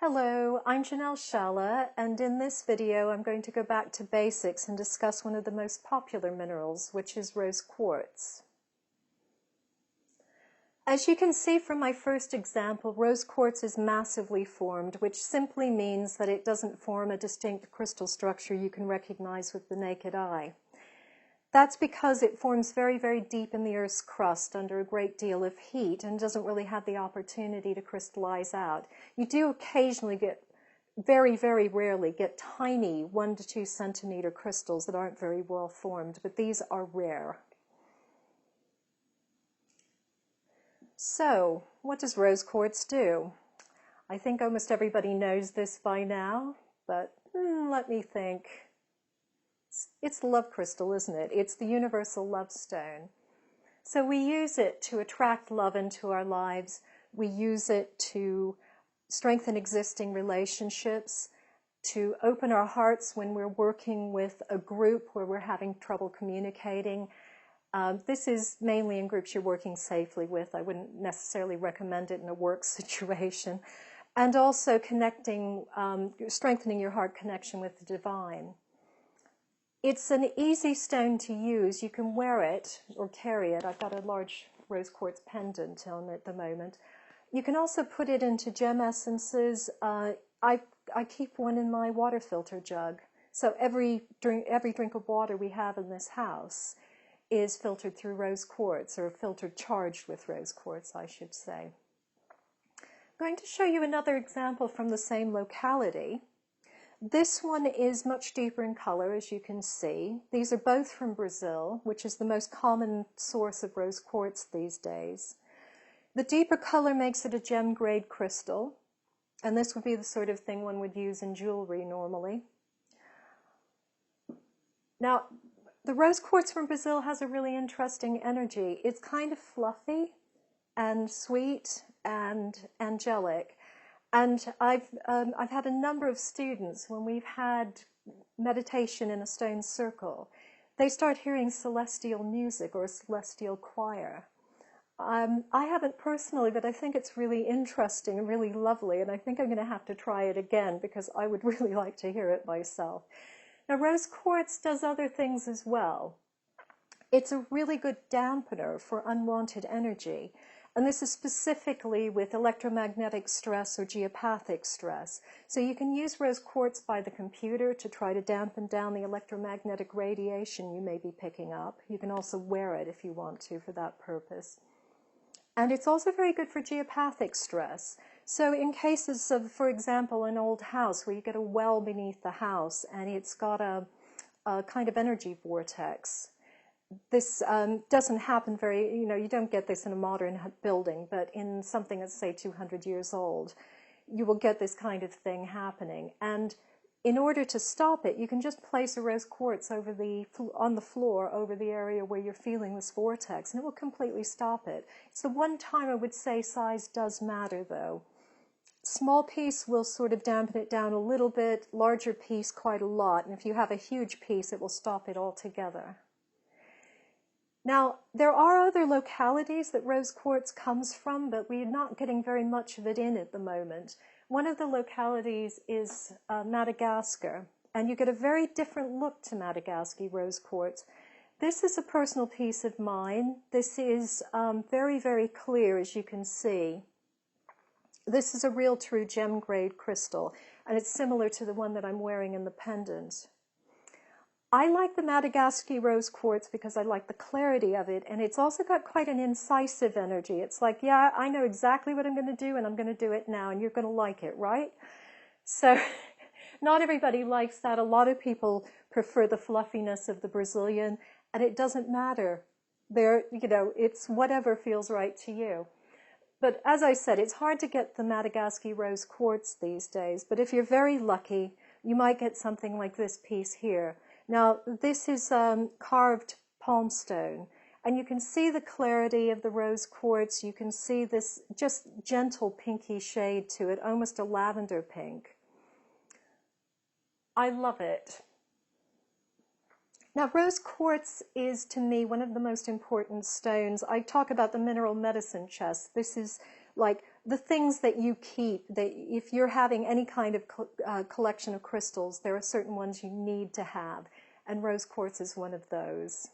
Hello, I'm Janelle Shalla, and in this video I'm going to go back to basics and discuss one of the most popular minerals, which is rose quartz. As you can see from my first example, rose quartz is massively formed, which simply means that it doesn't form a distinct crystal structure you can recognize with the naked eye. That's because it forms very, very deep in the Earth's crust under a great deal of heat and doesn't really have the opportunity to crystallize out. You do occasionally get, very, very rarely, get tiny 1 to 2 centimeter crystals that aren't very well formed, but these are rare. So, what does rose quartz do? I think almost everybody knows this by now, but let me think. It's the love crystal, isn't it? It's the universal love stone. So we use it to attract love into our lives. We use it to strengthen existing relationships, to open our hearts when we're working with a group where we're having trouble communicating. This is mainly in groups you're working safely with. I wouldn't necessarily recommend it in a work situation. And also connecting, strengthening your heart connection with the divine. It's an easy stone to use. You can wear it or carry it. I've got a large rose quartz pendant on at the moment. You can also put it into gem essences. I keep one in my water filter jug. So every drink of water we have in this house is filtered through rose quartz, or filtered charged with rose quartz, I should say. I'm going to show you another example from the same locality. This one is much deeper in color, as you can see. These are both from Brazil, which is the most common source of rose quartz these days. The deeper color makes it a gem-grade crystal, and this would be the sort of thing one would use in jewelry normally. Now, the rose quartz from Brazil has a really interesting energy. It's kind of fluffy and sweet and angelic. And I've had a number of students, when we've had meditation in a stone circle, they start hearing celestial music or a celestial choir. I haven't personally, but I think it's really interesting and really lovely, and I think I'm going to have to try it again because I would really like to hear it myself. Now, rose quartz does other things as well. It's a really good dampener for unwanted energy. And this is specifically with electromagnetic stress or geopathic stress. So you can use rose quartz by the computer to try to dampen down the electromagnetic radiation you may be picking up. You can also wear it if you want to for that purpose. And it's also very good for geopathic stress. So in cases of, for example, an old house where you get a well beneath the house and it's got a kind of energy vortex. This doesn't happen you don't get this in a modern building, but in something that's, say, 200 years old, you will get this kind of thing happening. And in order to stop it, you can just place a rose quartz on the floor over the area where you're feeling this vortex, and it will completely stop it. It's the one time I would say size does matter, though. Small piece will sort of dampen it down a little bit, larger piece quite a lot, and if you have a huge piece, it will stop it altogether. Now, there are other localities that rose quartz comes from, but we're not getting very much of it in at the moment. One of the localities is Madagascar, and you get a very different look to Madagascar rose quartz. This is a personal piece of mine. This is very, very clear, as you can see. This is a real true gem-grade crystal, and it's similar to the one that I'm wearing in the pendant. I like the Madagascar rose quartz because I like the clarity of it, and it's also got quite an incisive energy. It's like, yeah, I know exactly what I'm going to do, and I'm going to do it now, and you're going to like it, right? So not everybody likes that. A lot of people prefer the fluffiness of the Brazilian, and it doesn't matter. It's whatever feels right to you. But as I said, it's hard to get the Madagascar rose quartz these days, but if you're very lucky, you might get something like this piece here. Now, this is carved palm stone, and you can see the clarity of the rose quartz. You can see this just gentle pinky shade to it, almost a lavender pink. I love it. Now, rose quartz is, to me, one of the most important stones. I talk about the mineral medicine chest. This is like the things that you keep, that if you're having any kind of collection of crystals, there are certain ones you need to have, and rose quartz is one of those.